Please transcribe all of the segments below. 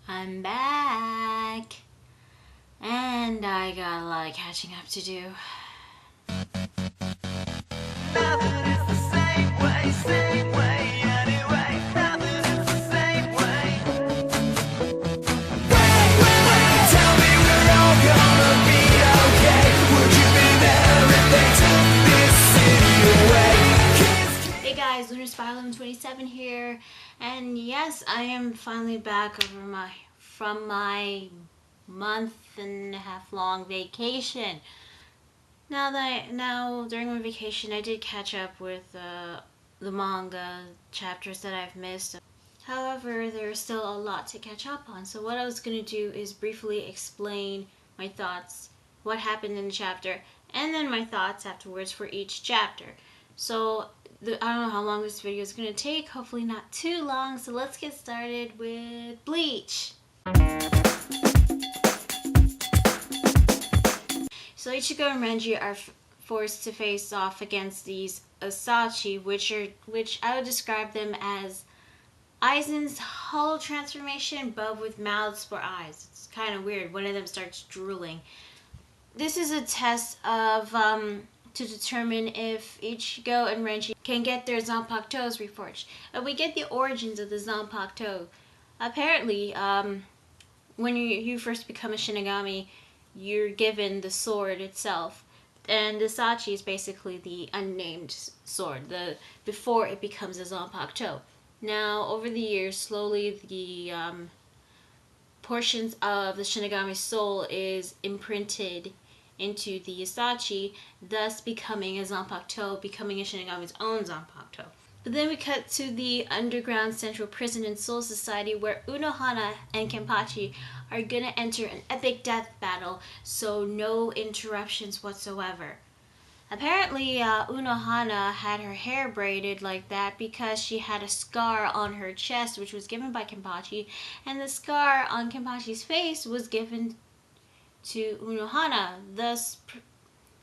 I'm back, and I got a lot of catching up to do. Nothing is the same way anyway. Nothing is the same way. Wait, tell me we're all gonna be okay. Would you be there if they took this city away? Hey guys, Lunar Spy 27 here, and yes, I am finally back from my month-and-a-half long vacation. Now during my vacation, I did catch up with the manga chapters that I've missed. However, there's still a lot to catch up on. So what I was going to do is briefly explain my thoughts, what happened in the chapter, and then my thoughts afterwards for each chapter. So I don't know how long this video is going to take. Hopefully not too long. So let's get started with Bleach. So Ichigo and Renji are forced to face off against these Asachi, which I would describe them as Aizen's hollow transformation, but with mouths for eyes. It's kind of weird. One of them starts drooling. This is a test of to determine if Ichigo and Renji can get their Zanpakutos reforged. We get the origins of the Zanpakuto. Apparently, when you first become a Shinigami, you're given the sword itself, and the Sachi is basically the unnamed sword, before it becomes a Zanpakuto. Now, over the years, slowly the portions of the Shinigami soul is imprinted into the Asachi, thus becoming a Zanpakuto, becoming a Shinigami's own Zanpakuto. But then we cut to the underground central prison in Soul Society, where Unohana and Kenpachi are gonna enter an epic death battle, so no interruptions whatsoever. Apparently, Unohana had her hair braided like that because she had a scar on her chest, which was given by Kenpachi, and the scar on Kenpachi's face was given to Unohana, thus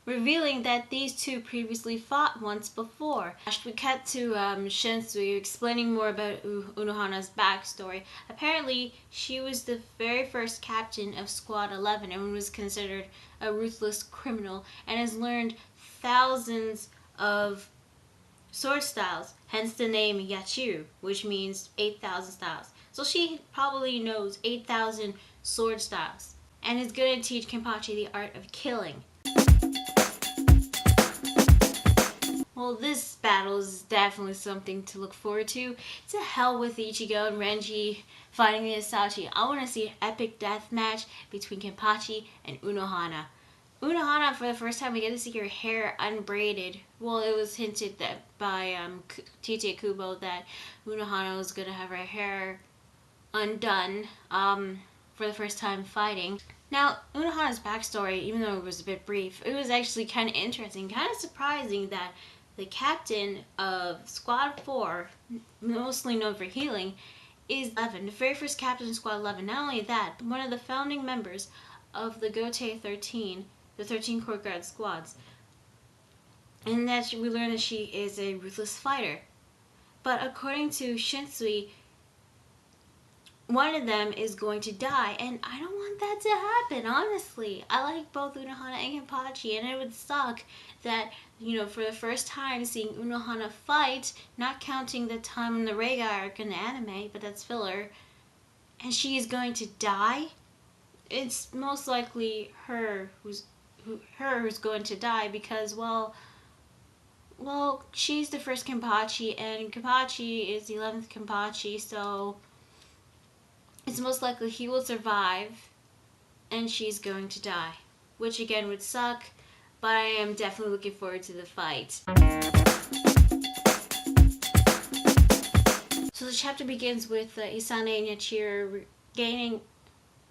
revealing that these two previously fought once before. We cut to Shinsui explaining more about Unohana's backstory. Apparently, she was the very first captain of Squad 11 and was considered a ruthless criminal, and has learned thousands of sword styles, hence the name Yachiru, which means 8,000 styles. So she probably knows 8,000 sword styles, and is going to teach Kenpachi the art of killing. Well, this battle is definitely something to look forward to. To hell with Ichigo and Renji fighting the Asachi. I want to see an epic death match between Kenpachi and Unohana. Unohana, for the first time, we get to see her hair unbraided. Well, it was hinted that by Tite Kubo that Unohana was going to have her hair undone for the first time fighting. Now, Unohana's backstory, even though it was a bit brief, it was actually kind of interesting, kind of surprising that the captain of Squad 4, mostly known for healing, is 11, the very first captain of Squad 11. Not only that, one of the founding members of the Gote 13, the 13 courtyard squads. And that we learn that she is a ruthless fighter. But according to Shinsui, one of them is going to die, and I don't want that to happen, honestly. I like both Unohana and Kenpachi, and it would suck that, for the first time seeing Unohana fight, not counting the time in the Reiga arc in the anime, but that's filler, and she is going to die. It's most likely her who's going to die, because, well, she's the first Kenpachi, and Kenpachi is the 11th Kenpachi, so it's most likely he will survive and she's going to die, which again would suck, but I am definitely looking forward to the fight. So the chapter begins with Isane and Yachiru giving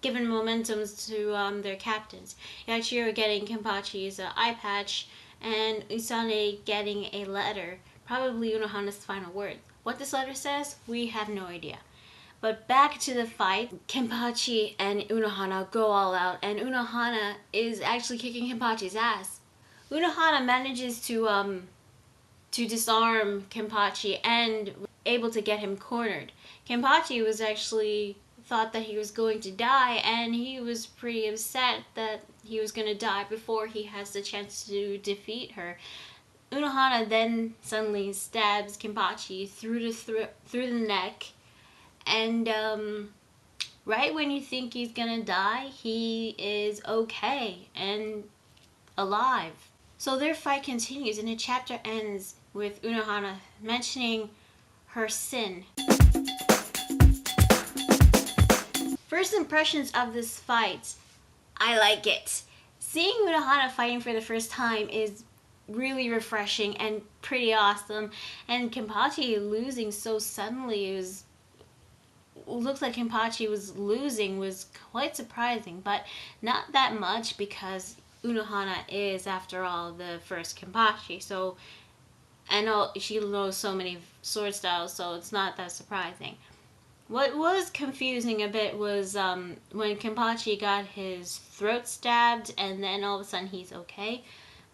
momentums to their captains. Yachiru getting Kenpachi's eye patch, and Isane getting a letter, probably Unohana's final word. What this letter says, we have no idea. But back to the fight, Kenpachi and Unohana go all out, and Unohana is actually kicking Kenpachi's ass. Unohana manages to disarm Kenpachi and able to get him cornered. Kenpachi was actually thought that he was going to die, and he was pretty upset that he was going to die before he has the chance to defeat her. Unohana then suddenly stabs Kenpachi through the neck, and right when you think he's gonna die, he is okay and alive. So their fight continues, and the chapter ends with Unohana mentioning her sin. First impressions of this fight, I like it. Seeing Unohana fighting for the first time is really refreshing and pretty awesome, and Kenpachi losing so suddenly looks like Kenpachi was losing was quite surprising, but not that much because Unohana is, after all, the first Kenpachi. So, and she knows so many sword styles, so it's not that surprising. What was confusing a bit was when Kenpachi got his throat stabbed, and then all of a sudden he's okay.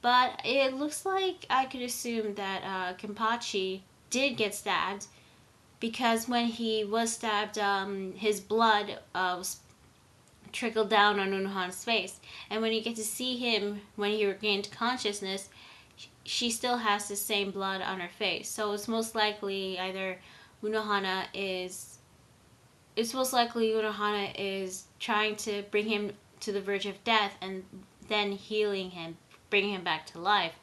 But it looks like I could assume that Kenpachi did get stabbed, because when he was stabbed, his blood trickled down on Unohana's face. And when you get to see him, when he regained consciousness, she still has the same blood on her face. So it's most likely either Unohana is... It's most likely Unohana is trying to bring him to the verge of death and then healing him, bringing him back to life.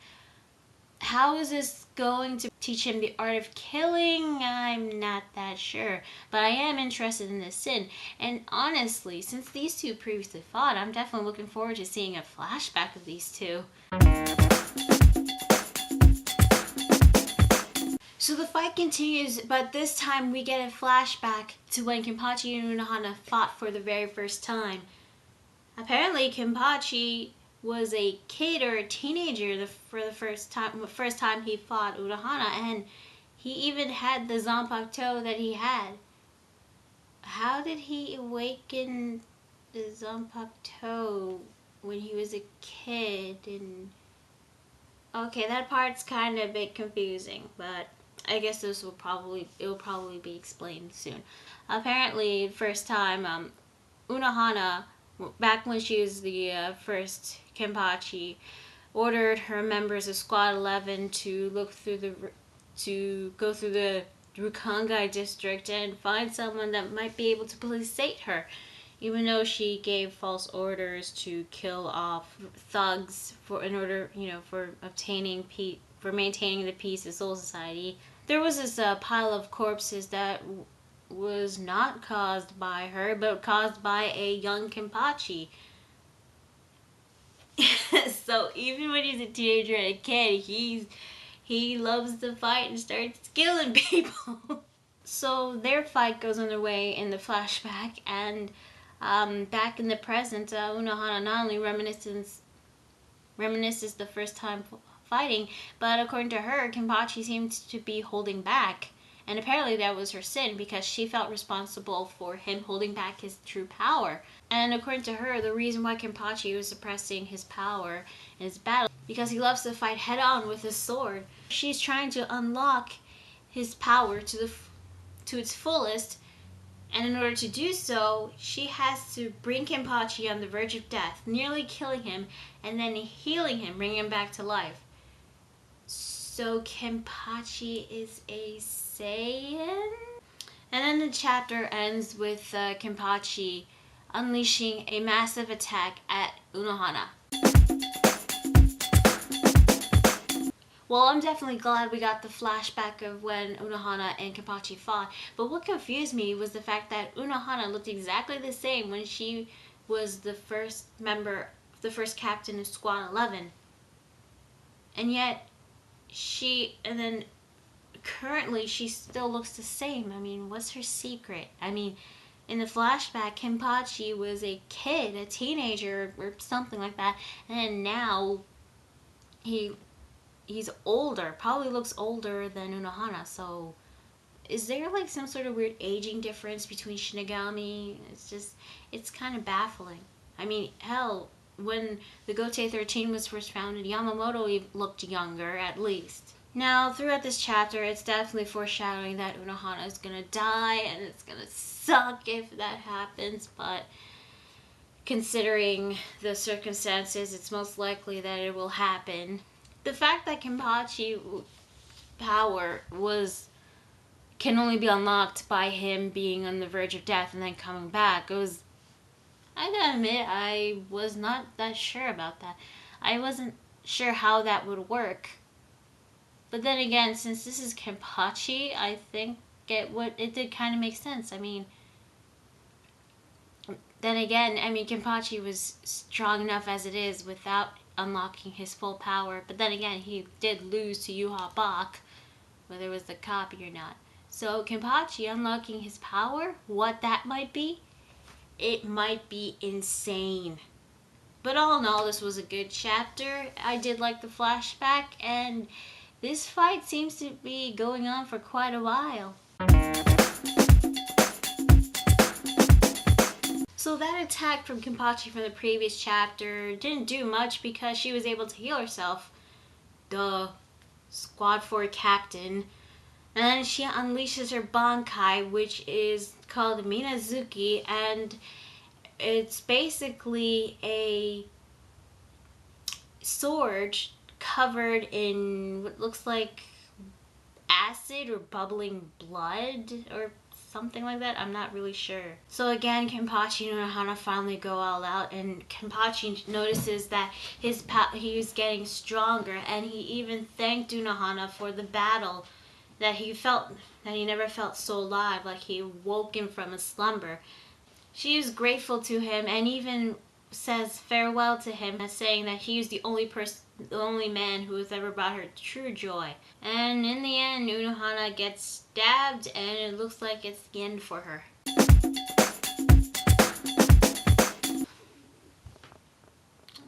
How is this going to teach him the art of killing? I'm not that sure. But I am interested in this sin. And honestly, since these two previously fought, I'm definitely looking forward to seeing a flashback of these two. So the fight continues, but this time we get a flashback to when Kenpachi and Unohana fought for the very first time. Apparently, Kenpachi was a kid or a teenager for the first time he fought Unohana, and he even had the Zanpakuto that he had. How did he awaken the Zanpakuto when he was a kid? And okay, that part's kind of a bit confusing, but I guess it will probably be explained soon. Apparently, first time Unohana, back when she was the first Kenpachi, ordered her members of Squad 11 to go through the Rukangai district and find someone that might be able to placate her, even though she gave false orders to kill off thugs for maintaining the peace of Soul Society. There was this pile of corpses that was not caused by her, but caused by a young Kenpachi. So even when he's a teenager and a kid, he loves to fight and starts killing people. So their fight goes underway in the flashback, and back in the present, Unohana not only reminisces the first time fighting, but according to her, Kenpachi seemed to be holding back. And apparently that was her sin, because she felt responsible for him holding back his true power. And according to her, the reason why Kenpachi was suppressing his power in his battle, because he loves to fight head on with his sword. She's trying to unlock his power to its fullest, and in order to do so, she has to bring Kenpachi on the verge of death, nearly killing him, and then healing him, bringing him back to life. So Kenpachi is a Saiyan? And then the chapter ends with Kenpachi unleashing a massive attack at Unohana. Well, I'm definitely glad we got the flashback of when Unohana and Kenpachi fought, but what confused me was the fact that Unohana looked exactly the same when she was the first captain of Squad 11. And yet, currently she still looks the same. I mean, what's her secret? I mean, in the flashback, Kenpachi was a kid, a teenager, or something like that, and now he's older, probably looks older than Unohana. So is there like some sort of weird aging difference between Shinigami? It's kind of baffling. I mean, hell, when the Gotei 13 was first founded, Yamamoto looked younger, at least. Now, throughout this chapter, it's definitely foreshadowing that Unohana is gonna die, and it's gonna suck if that happens, but considering the circumstances, it's most likely that it will happen. The fact that Kenpachi power can only be unlocked by him being on the verge of death and then coming back, I gotta admit, I was not that sure about that. I wasn't sure how that would work. But then again, since this is Kenpachi, I think it did kind of make sense. I mean, then again, Kenpachi was strong enough as it is without unlocking his full power. But then again, he did lose to Yuha Bak, whether it was the copy or not. So Kenpachi unlocking his power, what that might be, it might be insane. But all in all, this was a good chapter. I did like the flashback, and this fight seems to be going on for quite a while. So that attack from Kenpachi from the previous chapter didn't do much because she was able to heal herself. The Squad 4 captain. And then she unleashes her Bankai, which is called Minazuki, and it's basically a sword covered in what looks like acid or bubbling blood or something like that. I'm not really sure. So again, Kenpachi and Unohana finally go all out, and Kenpachi notices that he was getting stronger, and he even thanked Unohana for the battle that he never felt so alive, like he woke him from a slumber. She is grateful to him and even says farewell to him, saying that he is the only man who has ever brought her true joy. And in the end, Unohana gets stabbed, and it looks like it's the end for her.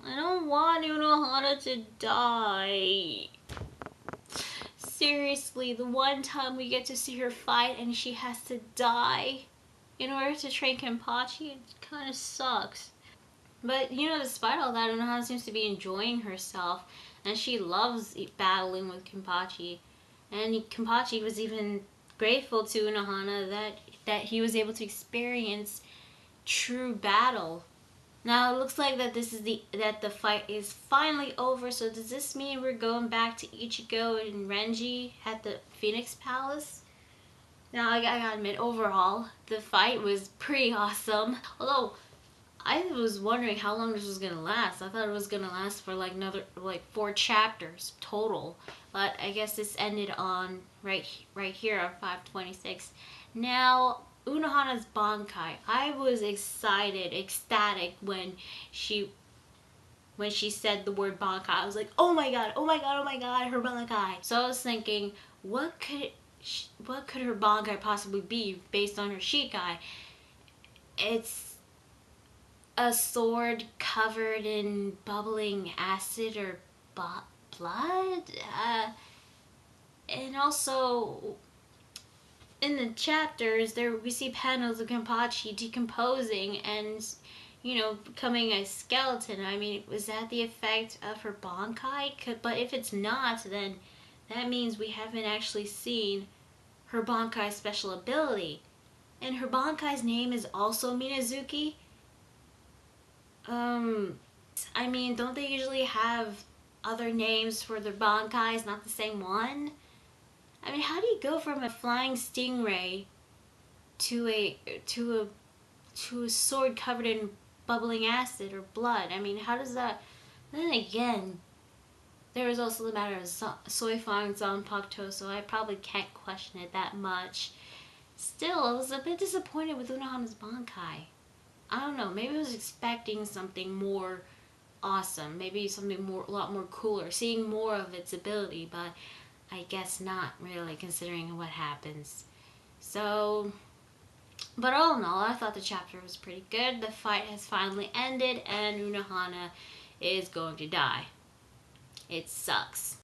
I don't want Unohana to die. Seriously, the one time we get to see her fight and she has to die in order to train Kenpachi, it kind of sucks. But, despite all that, Unohana seems to be enjoying herself, and she loves battling with Kenpachi. And Kenpachi was even grateful to Unohana that he was able to experience true battle. Now it looks like that the fight is finally over. So does this mean we're going back to Ichigo and Renji at the Phoenix Palace? Now I gotta admit, overall, the fight was pretty awesome. Although I was wondering how long this was gonna last. I thought it was gonna last for another 4 chapters total, but I guess this ended on right here on 526. Now Unohana's Bankai. I was ecstatic when she said the word Bankai. I was like, oh my god, oh my god, oh my god, her Bankai. So I was thinking, what could her Bankai possibly be based on her Shikai? It's a sword covered in bubbling acid or blood? And also, in the chapters, we see panels of Kenpachi decomposing and, becoming a skeleton. I mean, was that the effect of her Bankai? But if it's not, then that means we haven't actually seen her Bankai's special ability. And her Bankai's name is also Minazuki? I mean, don't they usually have other names for their Bankais, not the same one? I mean, how do you go from a flying stingray to a sword covered in bubbling acid or blood? I mean, how does that? Then again, there is also the matter of Soifang Zanpakuto, so I probably can't question it that much. Still, I was a bit disappointed with Unohana's Bankai. I don't know, maybe I was expecting something more awesome, maybe something a lot more cooler, seeing more of its ability, but I guess not really, considering what happens. So, but all in all, I thought the chapter was pretty good. The fight has finally ended, and Unohana is going to die. It sucks.